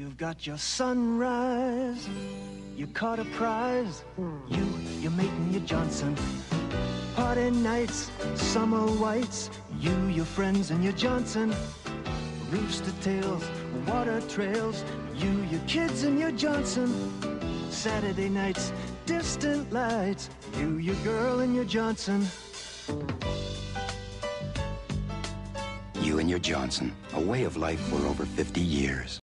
You've got your sunrise, you caught a prize, your mate and your Johnson. Party nights, summer whites, your friends and your Johnson. Rooster tails, water trails, your kids and your Johnson. Saturday nights, distant lights, your girl and your Johnson. You and your Johnson, a way of life for over 50 years.